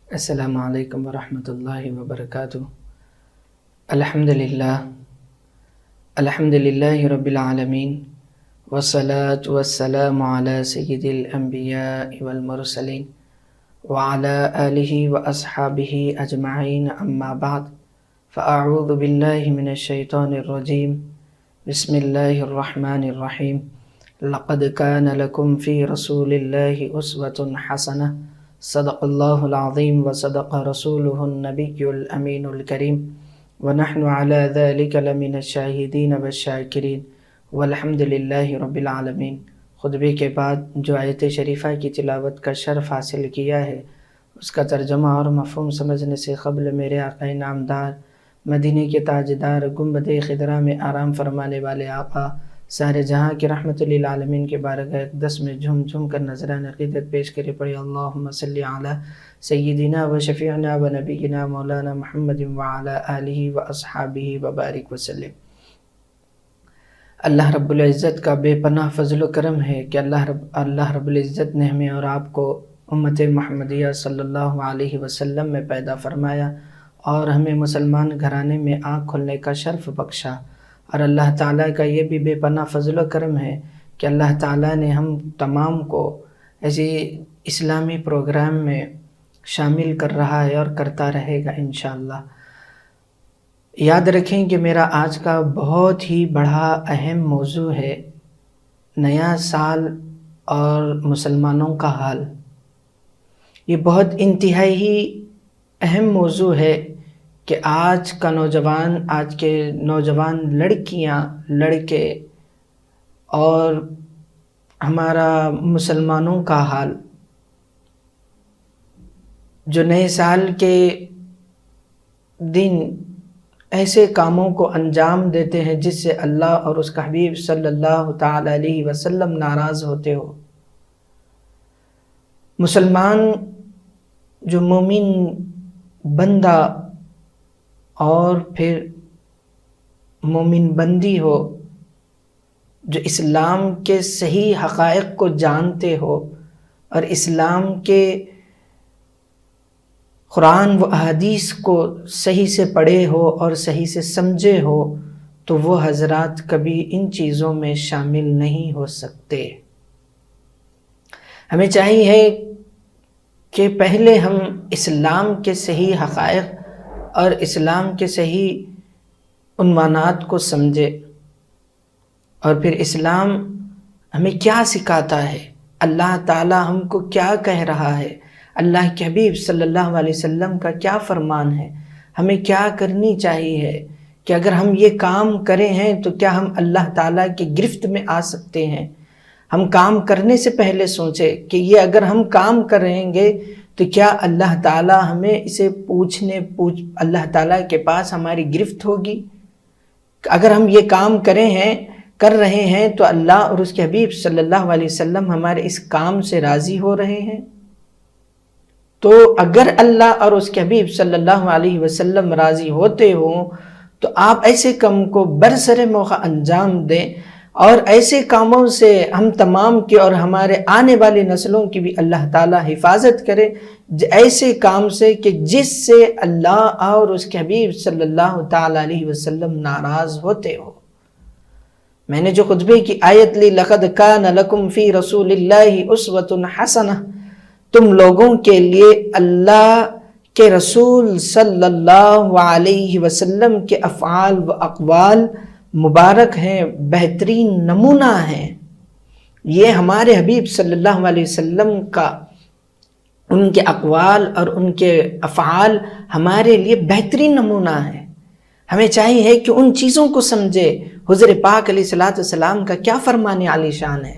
السلام علیکم ورحمۃ اللہ وبرکاتہ۔ الحمد للہ رب العالمین، والصلاة والسلام علی سید الانبیاء والمرسلین وعلی آلہ واصحابہ اجمعین، اما بعد فاعوذ باللہ من الشیطان الرجیم، بسم اللہ الرحمن الرحیم۔ لقد کان لکم فی رسول اللہ اسوۃ حسنہ، صدق اللہ العظیم وصدق رسولہ النبی الامین الکریم، ونحن علی ذلک لمن الشاہدین والشاکرین، والحمد للہ رب العالمین۔ خطبے کے بعد جو آیت شریفہ کی تلاوت کا شرف حاصل کیا ہے، اس کا ترجمہ اور مفہوم سمجھنے سے قبل میرے آقا نامدار، مدینے کے تاجدار، گنبد خضرا میں آرام فرمانے والے آقا، سارے جہاں کی رحمت للعالمین کے بارگاہ اقدس میں جھوم جھوم کر نذران عقیدت پیش کرے پڑے، اللہم صلی علی سیدنا و شفیعنا و نبینا مولانا محمد وعلی آلہ و اصحابہ وبارک وسلم۔ اللہ رب العزت کا بے پناہ فضل و کرم ہے کہ اللہ رب العزت نے ہمیں اور آپ کو امت محمدیہ صلی اللہ علیہ وسلم میں پیدا فرمایا اور ہمیں مسلمان گھرانے میں آنکھ کھلنے کا شرف بخشا، اور اللہ تعالیٰ کا یہ بھی بے پناہ فضل و کرم ہے کہ اللہ تعالیٰ نے ہم تمام کو ایسی اسلامی پروگرام میں شامل کر رہا ہے اور کرتا رہے گا انشاءاللہ۔ یاد رکھیں کہ میرا آج کا بہت ہی بڑا اہم موضوع ہے نیا سال اور مسلمانوں کا حال۔ یہ بہت انتہائی اہم موضوع ہے کہ آج کے نوجوان لڑکیاں، لڑکے اور ہمارا مسلمانوں کا حال، جو نئے سال کے دن ایسے کاموں کو انجام دیتے ہیں جس سے اللہ اور اس کا حبیب صلی اللہ تعالی علیہ وسلم ناراض ہوتے ہو۔ مسلمان جو مومن بندہ اور پھر مومن بندی ہو، جو اسلام کے صحیح حقائق کو جانتے ہو اور اسلام کے قرآن و احادیث کو صحیح سے پڑھے ہو اور صحیح سے سمجھے ہو، تو وہ حضرات کبھی ان چیزوں میں شامل نہیں ہو سکتے۔ ہمیں چاہیے کہ پہلے ہم اسلام کے صحیح حقائق اور اسلام کے صحیح عنوانات کو سمجھے، اور پھر اسلام ہمیں کیا سکھاتا ہے، اللہ تعالیٰ ہم کو کیا کہہ رہا ہے، اللہ کے حبیب صلی اللہ علیہ وسلم کا کیا فرمان ہے، ہمیں کیا کرنی چاہیے کہ اگر ہم یہ کام کریں ہیں تو کیا ہم اللہ تعالیٰ کی گرفت میں آ سکتے ہیں۔ ہم کام کرنے سے پہلے سوچیں کہ یہ اگر ہم کام کریں گے تو کیا اللہ تعالیٰ ہمیں اسے اللہ تعالیٰ کے پاس ہماری گرفت ہوگی۔ اگر ہم یہ کام کر رہے ہیں تو اللہ اور اس کے حبیب صلی اللہ علیہ وسلم ہمارے اس کام سے راضی ہو رہے ہیں۔ تو اگر اللہ اور اس کے حبیب صلی اللہ علیہ وسلم راضی ہوتے ہوں تو آپ ایسے کام کو برسر موقع انجام دیں، اور ایسے کاموں سے ہم تمام کی اور ہمارے آنے والی نسلوں کی بھی اللہ تعالیٰ حفاظت کرے، ایسے کام سے کہ جس سے اللہ اور اس کے حبیب صلی اللہ تعالیٰ علیہ وسلم ناراض ہوتے ہو۔ میں نے جو خطبے کی آیت لی، لَقَدْ كَانَ لَكُمْ فِي رَسُولِ اللَّهِ أُسْوَةٌ حَسَنَةٌ، تم لوگوں کے لیے اللہ کے رسول صلی اللہ علیہ وسلم کے افعال و اقوال مبارک ہیں، بہترین نمونہ ہیں۔ یہ ہمارے حبیب صلی اللہ علیہ وسلم کا، ان کے اقوال اور ان کے افعال ہمارے لیے بہترین نمونہ ہیں۔ ہمیں چاہیے کہ ان چیزوں کو سمجھے۔ حضور پاک علیہ السلام کا کیا فرمان عالی شان ہے،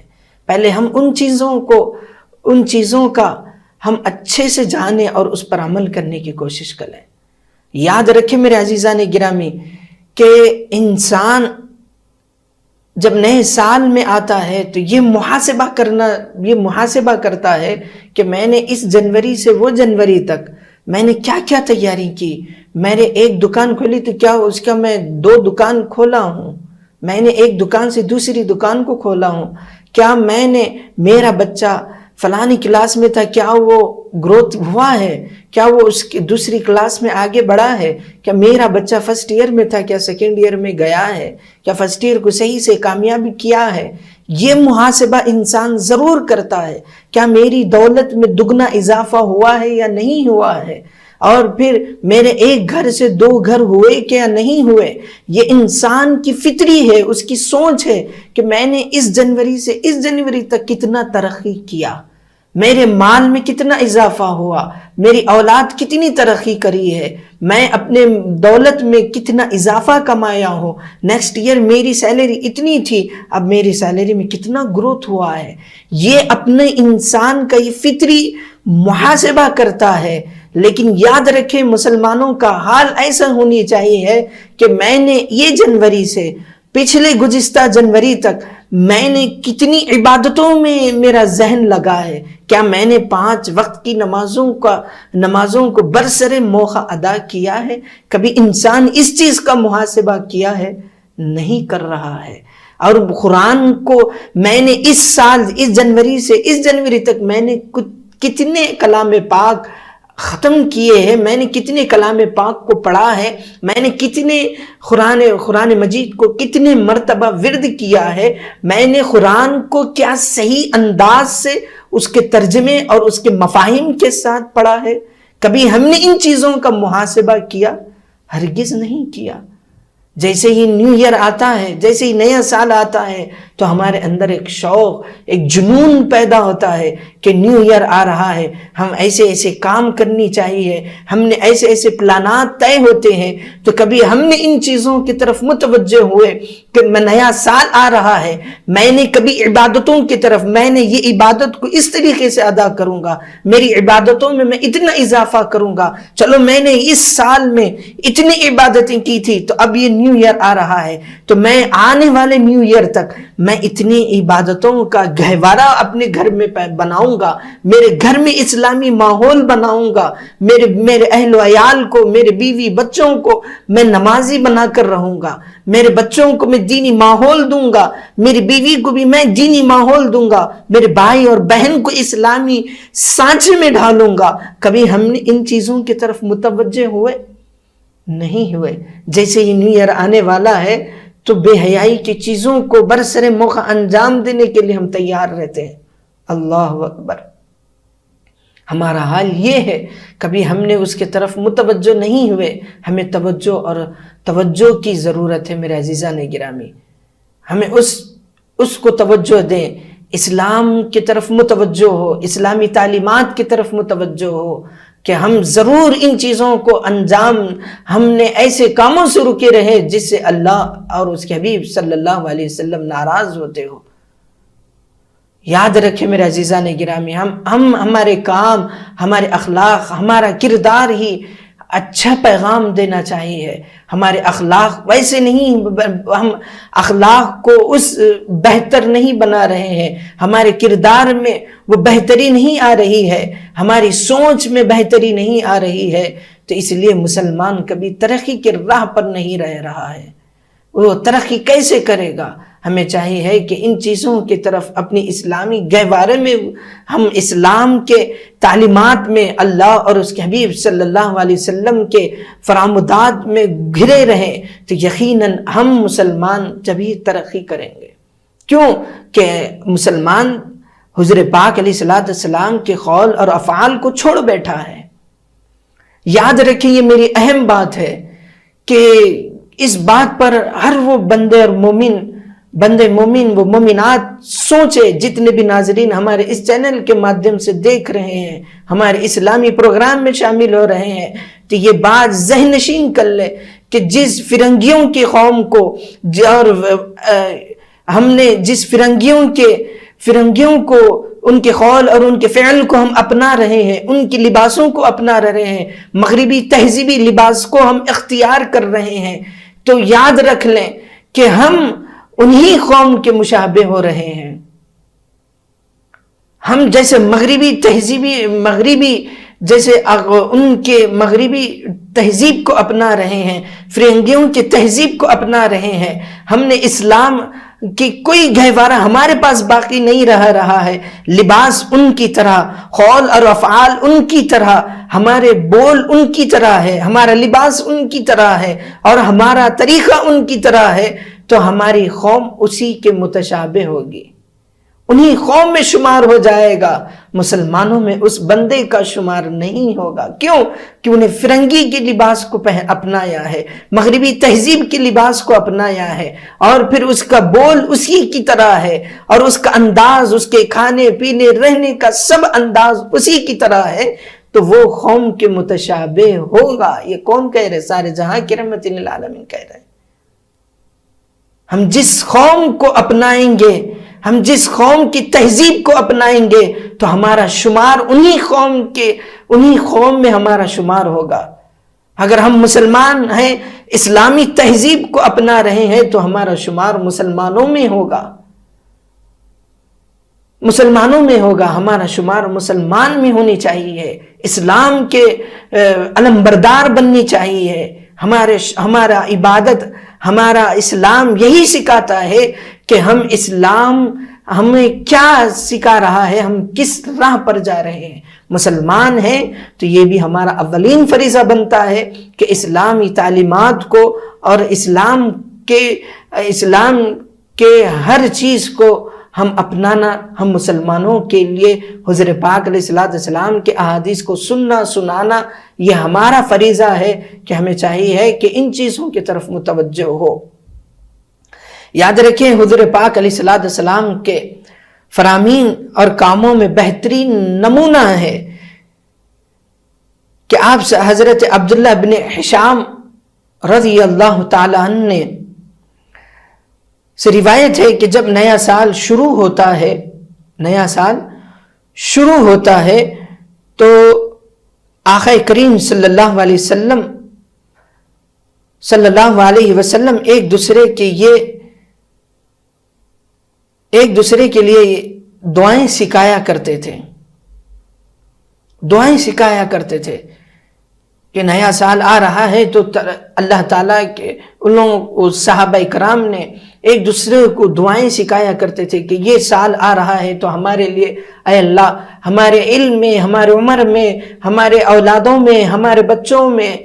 پہلے ہم ان چیزوں کا ہم اچھے سے جانیں اور اس پر عمل کرنے کی کوشش کریں۔ یاد رکھیں میرے عزیزان گرامی کہ انسان جب نئے سال میں آتا ہے تو یہ محاسبہ کرتا ہے کہ میں نے اس جنوری سے وہ جنوری تک میں نے کیا کیا تیاری کی۔ میں نے ایک دکان کھولی تو کیا اس کا میں 2 دکان کھولا ہوں، میں نے ایک دکان سے دوسری دکان کو کھولا ہوں، کیا میں نے، میرا بچہ فلانی کلاس میں تھا، کیا وہ گروتھ ہوا ہے؟ کیا وہ اس کی دوسری کلاس میں آگے بڑھا ہے؟ کیا میرا بچہ فرسٹ ایئر میں تھا، کیا سیکنڈ ایئر میں گیا ہے؟ کیا فرسٹ ایئر کو صحیح سے کامیابی کیا ہے؟ یہ محاسبہ انسان ضرور کرتا ہے. کیا میری دولت میں دگنا اضافہ ہوا ہے یا نہیں ہوا ہے؟ اور پھر میرے ایک گھر سے 2 گھر ہوئے کیا نہیں ہوئے؟ یہ انسان کی فطری ہے، اس کی سوچ ہے کہ میں نے اس جنوری سے اس جنوری تک کتنا ترقی کیا، میرے مال میں کتنا اضافہ ہوا، میری اولاد کتنی ترقی کری ہے، میں اپنے دولت میں کتنا اضافہ کمایا ہوں، نیکسٹ ایئر میری سیلری اتنی تھی، اب میری سیلری میں کتنا گروتھ ہوا ہے. یہ اپنے انسان کا یہ فطری محاسبہ کرتا ہے. لیکن یاد رکھیں مسلمانوں کا حال ایسا ہونی چاہیے کہ میں نے یہ جنوری سے پچھلے گزشتہ جنوری تک میں نے کتنی عبادتوں میں میرا ذہن لگا ہے. کیا میں نے 5 وقت کی نمازوں کو برسر موقع ادا کیا ہے؟ کبھی انسان اس چیز کا محاسبہ کیا ہے؟ نہیں کر رہا ہے. اور قرآن کو میں نے اس سال اس جنوری سے اس جنوری تک میں نے کتنے کلام پاک ختم کیے ہیں، میں نے کتنے کلام پاک کو پڑھا ہے، میں نے کتنے قرآن مجید کو کتنے مرتبہ ورد کیا ہے، میں نے قرآن کو کیا صحیح انداز سے اس کے ترجمے اور اس کے مفاہیم کے ساتھ پڑھا ہے. کبھی ہم نے ان چیزوں کا محاسبہ کیا؟ ہرگز نہیں کیا. جیسے ہی نیو ایئر آتا ہے، جیسے ہی نیا سال آتا ہے تو ہمارے اندر ایک شوق، ایک جنون پیدا ہوتا ہے کہ نیو ایئر آ رہا ہے، ہم ایسے ایسے کام کرنی چاہیے، ہم نے ایسے ایسے پلانات طے ہوتے ہیں. تو کبھی ہم نے ان چیزوں کی طرف متوجہ ہوئے کہ نیا سال آ رہا ہے، میں نے کبھی عبادتوں کی طرف، میں نے یہ عبادت کو اس طریقے سے ادا کروں گا، میری عبادتوں میں اتنا اضافہ کروں گا، چلو میں نے اس سال میں اتنی عبادتیں کی تھی تو اب یہ نیو ایئر آ رہا ہے تو میں آنے والے نیو ایئر تک میں اتنی عبادتوں کا گہوارہ اپنے گھر میں بناؤں گا، میرے گھر میں اسلامی ماحول بناؤں گا، میرے اہل و عیال کو، میرے بیوی بچوں کو میں نمازی بنا کر رہوں گا، میرے بچوں کو میں دینی ماحول دوں گا، میری بیوی کو بھی میں دینی ماحول دوں گا، میرے بھائی اور بہن کو اسلامی سانچے میں ڈھالوں گا. کبھی ہم نے ان چیزوں کی طرف متوجہ ہوئے؟ نہیں ہوئے. جیسے ہی نیو ایئر آنے والا ہے تو بے حیائی کی چیزوں کو برسر موقع انجام دینے کے لیے ہم تیار رہتے ہیں. اللہ اکبر. ہمارا حال یہ ہے، کبھی ہم نے اس کے طرف متوجہ نہیں ہوئے. ہمیں توجہ کی ضرورت ہے میرے عزیزان گرامی. ہمیں اس کو توجہ دیں، اسلام کی طرف متوجہ ہو، اسلامی تعلیمات کی طرف متوجہ ہو کہ ہم ضرور ان چیزوں کو انجام، ہم نے ایسے کاموں سے رکے رہے جس سے اللہ اور اس کے حبیب صلی اللہ علیہ وسلم ناراض ہوتے ہو. یاد رکھیں میرے عزیزان گرامی، ہم ہمارے کام، ہمارے اخلاق، ہمارا کردار ہی اچھا پیغام دینا چاہیے. ہمارے اخلاق ویسے نہیں، ہم اخلاق کو اس بہتر نہیں بنا رہے ہیں، ہمارے کردار میں وہ بہتری نہیں آ رہی ہے، ہماری سوچ میں بہتری نہیں آ رہی ہے. تو اس لیے مسلمان کبھی ترقی کی راہ پر نہیں رہ رہا ہے. وہ ترقی کیسے کرے گا؟ ہمیں چاہیے کہ ان چیزوں کی طرف اپنی اسلامی گہوارے میں ہم اسلام کے تعلیمات میں، اللہ اور اس کے حبیب صلی اللہ علیہ وسلم کے فرامدات میں گھرے رہیں تو یقیناً ہم مسلمان جبھی ترقی کریں گے. کیوں کہ مسلمان حضور پاک علیہ السلام کے قول اور افعال کو چھوڑ بیٹھا ہے. یاد رکھیں، یہ میری اہم بات ہے کہ اس بات پر ہر وہ بندے مومن وہ مومنات سوچے، جتنے بھی ناظرین ہمارے اس چینل کے مادھیم سے دیکھ رہے ہیں، ہمارے اسلامی پروگرام میں شامل ہو رہے ہیں، تو یہ بات ذہن نشین کر لے کہ جس فرنگیوں کی قوم کو اور ہم نے جس فرنگیوں کو ان کے قول اور ان کے فعل کو ہم اپنا رہے ہیں، ان کے لباسوں کو اپنا رہے ہیں، مغربی تہذیبی لباس کو ہم اختیار کر رہے ہیں، تو یاد رکھ لیں کہ ہم انہی قوم کے مشابہ ہو رہے ہیں. ہم جیسے مغربی تہذیب کو اپنا رہے ہیں، فرنگیوں کی تہذیب کو اپنا رہے ہیں. ہم نے اسلام کہ کوئی گہوارہ ہمارے پاس باقی نہیں رہا ہے. لباس ان کی طرح، قول اور افعال ان کی طرح، ہمارے بول ان کی طرح ہے، ہمارا لباس ان کی طرح ہے، اور ہمارا طریقہ ان کی طرح ہے، تو ہماری قوم اسی کے متشابہ ہوگی، انہی قوم میں شمار ہو جائے گا. مسلمانوں میں اس بندے کا شمار نہیں ہوگا. کیوں؟ کہ انہیں فرنگی کے لباس کو اپنایا ہے، مغربی تہذیب کے لباس کو اپنایا ہے، اور پھر اس کا بول اسی کی طرح ہے، اور اس کا انداز، اس کے کھانے پینے رہنے کا سب انداز اسی کی طرح ہے، تو وہ قوم کے متشابہ ہوگا. یہ کون کہہ رہے؟ سارے جہاں کی رحمت للعالمین کہہ رہے. ہم جس قوم کو اپنائیں گے، ہم جس قوم کی تہذیب کو اپنائیں گے، تو ہمارا شمار انہی قوم میں ہمارا شمار ہوگا. اگر ہم مسلمان ہیں، اسلامی تہذیب کو اپنا رہے ہیں، تو ہمارا شمار مسلمانوں میں ہوگا، مسلمانوں میں ہوگا. ہمارا شمار مسلمان میں ہونی چاہیے، اسلام کے علمبردار بننی چاہیے. ہمارا عبادت، ہمارا اسلام یہی سکھاتا ہے کہ ہم اسلام ہمیں کیا سکھا رہا ہے، ہم کس راہ پر جا رہے ہیں. مسلمان ہیں تو یہ بھی ہمارا اولین فریضہ بنتا ہے کہ اسلامی تعلیمات کو اور اسلام کے ہر چیز کو ہم اپنانا، ہم مسلمانوں کے لیے حضور پاک علیہ السلام کے احادیث کو سننا سنانا، یہ ہمارا فریضہ ہے کہ ہمیں چاہیے کہ ان چیزوں کی طرف متوجہ ہو. یاد رکھیں حضور پاک علیہ السلام کے فرامین اور کاموں میں بہترین نمونہ ہے کہ آپ سے حضرت عبداللہ بن حشام رضی اللہ تعالی عنہ سے روایت ہے کہ جب نیا سال شروع ہوتا ہے تو آقا کریم صلی اللہ علیہ وسلم ایک دوسرے کے لیے دعائیں سکھایا کرتے تھے کہ نیا سال آ رہا ہے تو اللہ تعالیٰ کے ان لوگوں صحابہ کرام نے ایک دوسرے کو دعائیں سکھایا کرتے تھے کہ یہ سال آ رہا ہے تو ہمارے لیے اے اللہ ہمارے علم میں، ہمارے عمر میں، ہمارے اولادوں میں، ہمارے بچوں میں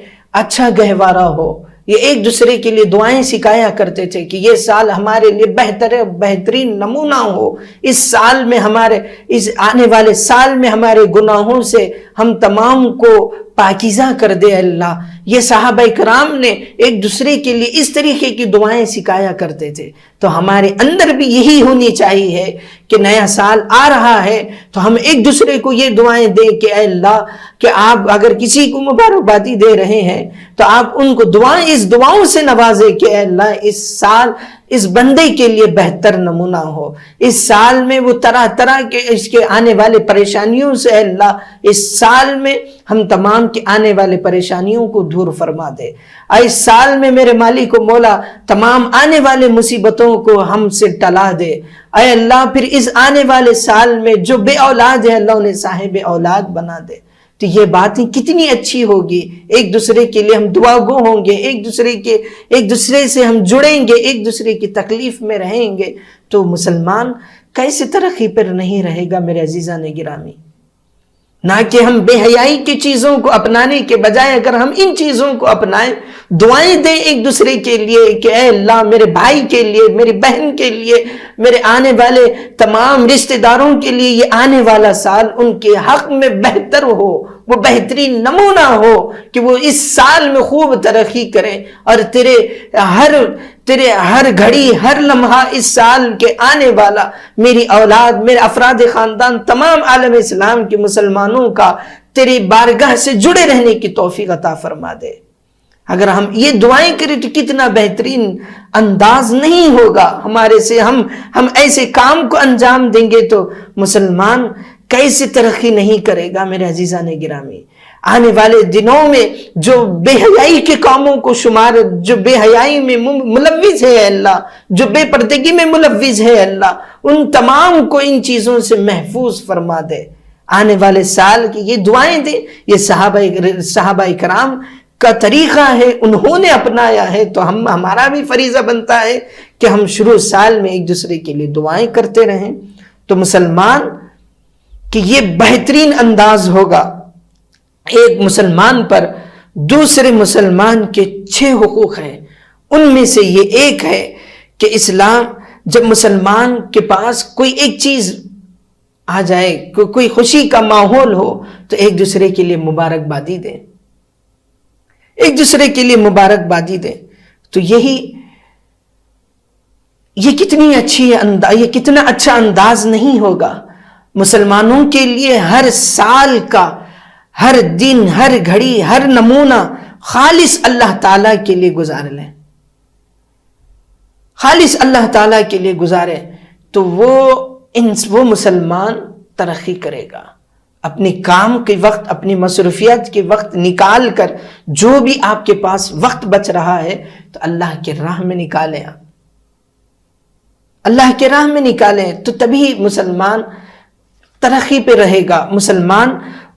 اچھا گہوارہ ہو. یہ ایک دوسرے کے لیے دعائیں سکھایا کرتے تھے کہ یہ سال ہمارے لیے بہترین نمونہ ہو. اس آنے والے سال میں ہمارے گناہوں سے ہم تمام کو پاکیزہ کر دے اللہ. یہ صحابہ کرام نے ایک دوسرے کے لیے اس طریقے کی دعائیں سکھایا کرتے تھے. تو ہمارے اندر بھی یہی ہونی چاہیے کہ نیا سال آ رہا ہے تو ہم ایک دوسرے کو یہ دعائیں دیں کہ اے اللہ کہ آپ اگر کسی کو مبارکبادی دے رہے ہیں تو آپ ان کو اس دعاؤں سے نوازے کہ اے اللہ اس سال اس بندے کے لیے بہتر نمونہ ہو. اس سال میں وہ طرح کے اس کے آنے والے پریشانیوں سے اے اللہ اس سال میں ہم تمام کے آنے والے پریشانیوں کو دور فرما دے. اس سال میں میرے مالک و مولا تمام آنے والے مصیبتوں کو ہم سے ٹلا دے. اے اللہ پھر اس آنے والے سال میں جو بے اولاد ہے اللہ انہیں صاحب اولاد بنا دے. تو یہ باتیں کتنی اچھی ہوگی. ایک دوسرے کے لیے ہم دعا گو ہوں گے، ایک دوسرے سے ہم جڑیں گے، ایک دوسرے کی تکلیف میں رہیں گے، تو مسلمان کیسے ترقی پر نہیں رہے گا میرے عزیزان گرامی. نہ کہ ہم بے حیائی کی چیزوں کو اپنانے کے بجائے اگر ہم ان چیزوں کو اپنائیں، دعائیں دیں ایک دوسرے کے لیے کہ اے اللہ میرے بھائی کے لیے، میری بہن کے لیے، میرے آنے والے تمام رشتہ داروں کے لیے یہ آنے والا سال ان کے حق میں بہتر ہو، وہ بہترین نمونہ ہو کہ وہ اس سال میں خوب ترقی کریں اور تیرے ہر گھڑی ہر لمحہ اس سال کے آنے والا میری اولاد، میرے افراد خاندان، تمام عالم اسلام کے مسلمانوں کا تیری بارگاہ سے جڑے رہنے کی توفیق عطا فرما دے. اگر ہم یہ دعائیں کریں تو کتنا بہترین انداز نہیں ہوگا ہمارے سے. ہم ایسے کام کو انجام دیں گے تو مسلمان کیسے ترقی نہیں کرے گا میرے عزیزان گرامی. آنے والے دنوں میں جو بے حیائی کے کاموں کو جو بے حیائی میں ملوث ہے اللہ، جو بے پردگی میں ملوث ہے اللہ، ان تمام کو ان چیزوں سے محفوظ فرما دے. آنے والے سال کی یہ دعائیں دیں. یہ صحابہ کرام کا طریقہ ہے، انہوں نے اپنایا ہے، تو ہمارا بھی فریضہ بنتا ہے کہ ہم شروع سال میں ایک دوسرے کے لیے دعائیں کرتے رہیں۔ تو مسلمان کہ یہ بہترین انداز ہوگا، ایک مسلمان پر دوسرے مسلمان کے 6 حقوق ہیں، ان میں سے یہ ایک ہے کہ اسلام جب مسلمان کے پاس کوئی ایک چیز آ جائے، کوئی خوشی کا ماحول ہو، تو ایک دوسرے کے لیے مبارکبادی دیں، ایک دوسرے کے لیے مبارکبادی دیں۔ تو یہ کتنی اچھی یہ کتنا اچھا انداز نہیں ہوگا مسلمانوں کے لیے ہر سال کا، ہر دن، ہر گھڑی، ہر نمونہ خالص اللہ تعالیٰ کے لیے گزار لیں، خالص اللہ تعالیٰ کے لیے گزارے، تو وہ مسلمان ترقی کرے گا۔ اپنے کام کے وقت، اپنی مصروفیات کے وقت نکال کر جو بھی آپ کے پاس وقت بچ رہا ہے تو اللہ کے راہ میں نکالیں، آپ اللہ کے راہ میں نکالیں، تو تبھی مسلمان ترقی پہ رہے گا،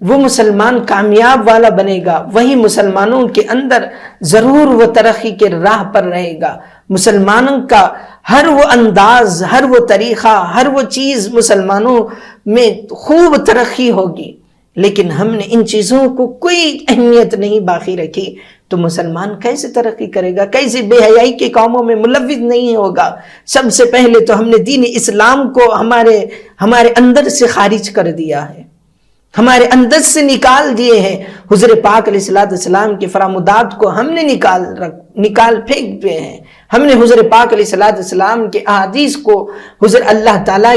وہ مسلمان کامیاب والا بنے گا، وہی مسلمانوں کے اندر ضرور وہ ترقی کے راہ پر رہے گا۔ مسلمانوں کا ہر وہ انداز، ہر وہ طریقہ، ہر وہ چیز مسلمانوں میں خوب ترقی ہوگی، لیکن ہم نے ان چیزوں کو کوئی اہمیت نہیں باقی رکھی، تو مسلمان کیسے ترقی کرے گا، کیسے بے حیائی کے کاموں میں ملوث نہیں ہوگا۔ سب سے پہلے تو ہم نے دین اسلام کو ہمارے اندر سے خارج کر دیا ہے، ہمارے اندر سے نکال دیے ہیں۔ حضور پاک علیہ السلام کے فرامودات کو ہم نے نکال پھینک دیے ہیں، ہم نے حضور پاک علیہ السلام کے احادیث کو، حضور اللہ تعالیٰ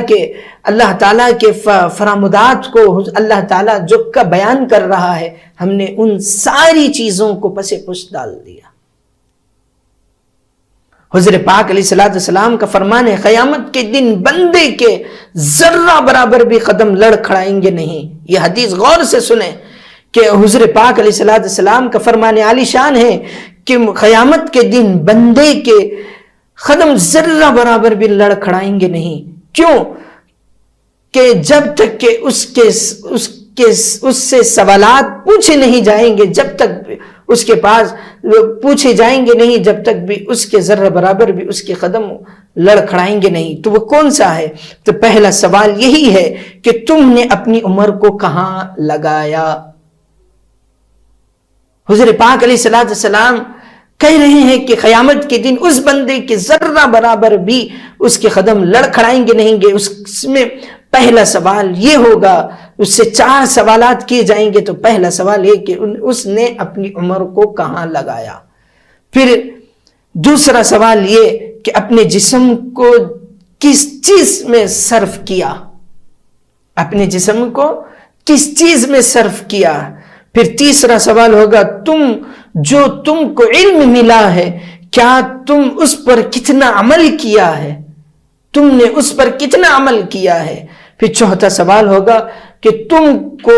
کے فرامودات کو، اللہ تعالیٰ جو کا بیان کر رہا ہے، ہم نے ان ساری چیزوں کو پس پش ڈال دیا۔ حضور پاک علیہ السلام کا فرمان ہے، قیامت کے دن بندے کے ذرہ برابر بھی قدم لڑکھڑائیں گے نہیں۔ یہ حدیث غور سے سنیں کہ حضور پاک علیہ السلام کا فرمان عالی شان ہے کہ قیامت کے دن بندے کے قدم ذرہ برابر بھی لڑکھڑائیں گے نہیں۔ کیوں؟ کہ جب تک کہ اس سے سوالات پوچھے نہیں جائیں گے، جب تک اس کے پاس پوچھے جائیں گے نہیں، جب تک بھی اس کے ذرہ برابر بھی اس کے قدم لڑکھڑائیں گے نہیں۔ تو وہ کون سا ہے؟ تو پہلا سوال یہی ہے کہ تم نے اپنی عمر کو کہاں لگایا۔ حضور پاک علیہ السلام کہہ رہے ہیں کہ قیامت کے دن اس بندے کے ذرہ برابر بھی اس کے قدم لڑکھڑائیں گے نہیں گے۔ اس میں پہلا سوال یہ ہوگا، اس سے 4 سوالات کیے جائیں گے، تو پہلا سوال یہ کہ اس نے اپنی عمر کو کہاں لگایا۔ پھر دوسرا سوال یہ کہ اپنے جسم کو کس چیز میں صرف کیا، اپنے جسم کو کس چیز میں صرف کیا۔ پھر تیسرا سوال ہوگا، تم کو علم ملا ہے، کیا تم اس پر کتنا عمل کیا ہے، تم نے اس پر کتنا عمل کیا ہے۔ پھر چوتھا سوال ہوگا کہ تم کو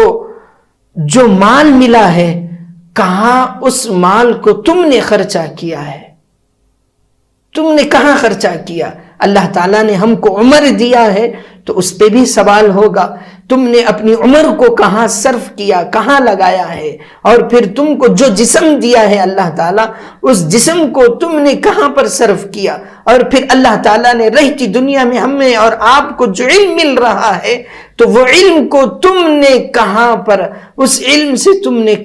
جو مال ملا ہے، کہاں اس مال کو تم نے خرچہ کیا ہے، تم نے کہاں خرچہ کیا۔ اللہ تعالیٰ نے ہم کو عمر دیا ہے تو اس پہ بھی سوال ہوگا، تم نے اپنی عمر کو کہاں صرف کیا، کہاں لگایا ہے۔ اور پھر تم کو جو جسم دیا ہے اللہ تعالیٰ، اس جسم کو تم نے کہاں پر صرف کیا۔ اور پھر اللہ تعالیٰ نے رہتی دنیا میں ہمیں اور آپ کو جو علم مل رہا ہے، تو وہ علم کو تم نے کہاں پر، اس علم سے تم نے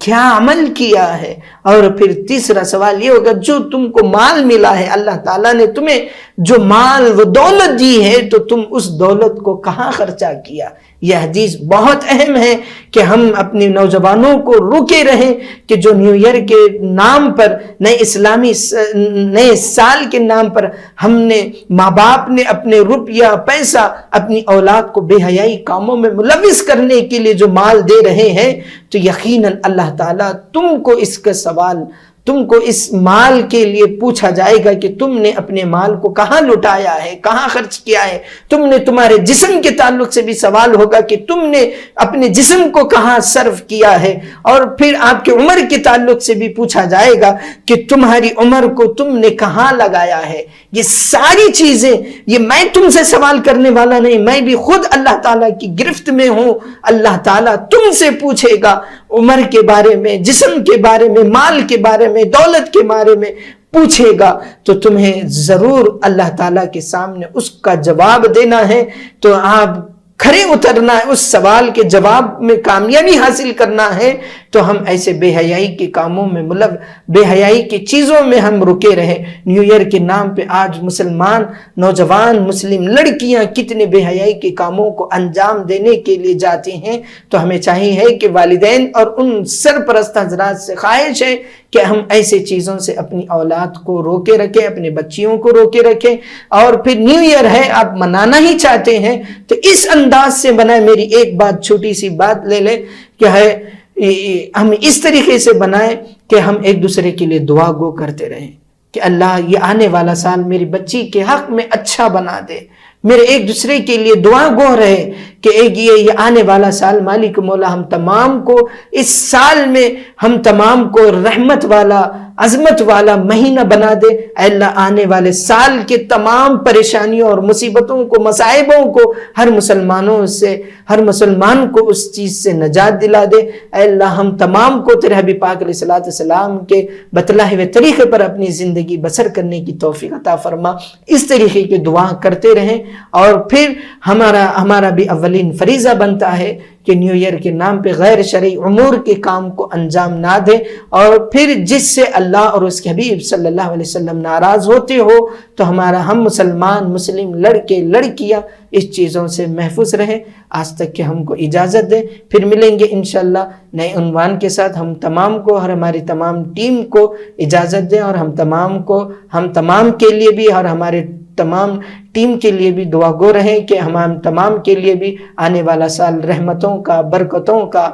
کیا عمل کیا ہے۔ اور پھر تیسرا سوال یہ ہوگا، جو تم کو مال ملا ہے، اللہ تعالیٰ نے تمہیں جو مال وہ دولت دی ہے، تو تم اس دولت کو کہاں خرچہ کیا۔ یہ حدیث بہت اہم ہے کہ ہم اپنے نوجوانوں کو روکے رہیں کہ جو نیو ایئر کے نام پر، نئے سال کے نام پر ہم نے، ماں باپ نے اپنے روپیہ پیسہ اپنی اولاد کو بے حیائی کاموں میں ملوث کرنے کے لیے جو مال دے رہے ہیں، تو یقیناً اللہ تعالیٰ تم کو اس کا سوال، تم کو اس مال کے لیے پوچھا جائے گا کہ تم نے اپنے مال کو کہاں لٹایا ہے، کہاں خرچ کیا ہے۔ تمہارے جسم کے تعلق سے بھی سوال ہوگا کہ تم نے اپنے جسم کو کہاں صرف کیا ہے۔ اور پھر آپ کے عمر کے تعلق سے بھی پوچھا جائے گا کہ تمہاری عمر کو تم نے کہاں لگایا ہے۔ یہ ساری چیزیں، یہ میں تم سے سوال کرنے والا نہیں، میں بھی خود اللہ تعالیٰ کی گرفت میں ہوں۔ اللہ تعالیٰ تم سے پوچھے گا، عمر کے بارے میں، جسم کے بارے میں، مال کے بارے میں، دولت کے بارے میں پوچھے گا تو تمہیں ضرور اللہ تعالیٰ کے سامنے اس کا جواب دینا ہے۔ تو آپ کھڑے اترنا ہے، اس سوال کے جواب میں کامیابی حاصل کرنا ہے۔ تو ہم ایسے بے حیائی کے کاموں میں بے حیائی کی چیزوں میں ہم رکے رہے۔ نیو ایئر کے نام پہ آج مسلمان نوجوان، مسلم لڑکیاں کتنے بے حیائی کے کاموں کو انجام دینے کے لیے جاتی ہیں۔ تو ہمیں چاہیے کہ والدین اور ان سرپرست حضرات سے خواہش ہے کہ ہم ایسے چیزوں سے اپنی اولاد کو روکے رکھیں، اپنے بچیوں کو روکے رکھیں۔ اور پھر نیو ایئر ہے، آپ منانا ہی چاہتے ہیں تو اس انداز سے بنائیں۔ میری ایک بات، چھوٹی سی بات لے لیں کہ ہم اس طریقے سے بنائیں کہ ہم ایک دوسرے کے لیے دعا گو کرتے رہیں کہ اللہ یہ آنے والا سال میری بچی کے حق میں اچھا بنا دے۔ میرے ایک دوسرے کے لیے دعا گو رہے کہ یہ آنے والا سال مالک مولا ہم تمام کو، اس سال میں ہم تمام کو رحمت والا، عظمت والا مہینہ بنا دے۔ اے اللہ آنے والے سال کے تمام پریشانیوں اور مصیبتوں کو، مصائبوں کو ہر مسلمان کو اس چیز سے نجات دلا دے۔ اے اللہ ہم تمام کو تیرے حبیب پاک علیہ السلام کے بتلائے ہوئے طریقے پر اپنی زندگی بسر کرنے کی توفیق عطا فرما۔ اس طریقے کی دعا کرتے رہیں۔ اور پھر ہمارا بھی اولین فریضہ بنتا ہے کہ نیو ایئر کے نام پہ غیر شرعی امور کے کام کو انجام نہ دیں، اور پھر جس سے اللہ اور اس کے حبیب صلی اللہ علیہ وسلم ناراض ہوتے ہو تو ہم مسلم لڑکے لڑکیاں اس چیزوں سے محفوظ رہیں۔ آج تک کہ ہم کو اجازت دیں، پھر ملیں گے انشاءاللہ نئے عنوان کے ساتھ۔ ہم تمام کو اور ہماری تمام ٹیم کو اجازت دیں، اور ہم تمام کے لیے بھی اور ہمارے تمام ٹیم کے لیے بھی دعا گو رہیں کہ ہم تمام کے لیے بھی آنے والا سال رحمتوں کا، برکتوں کا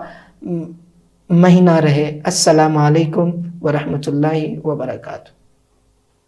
مہینہ رہے۔ السلام علیکم ورحمۃ اللہ وبرکاتہ۔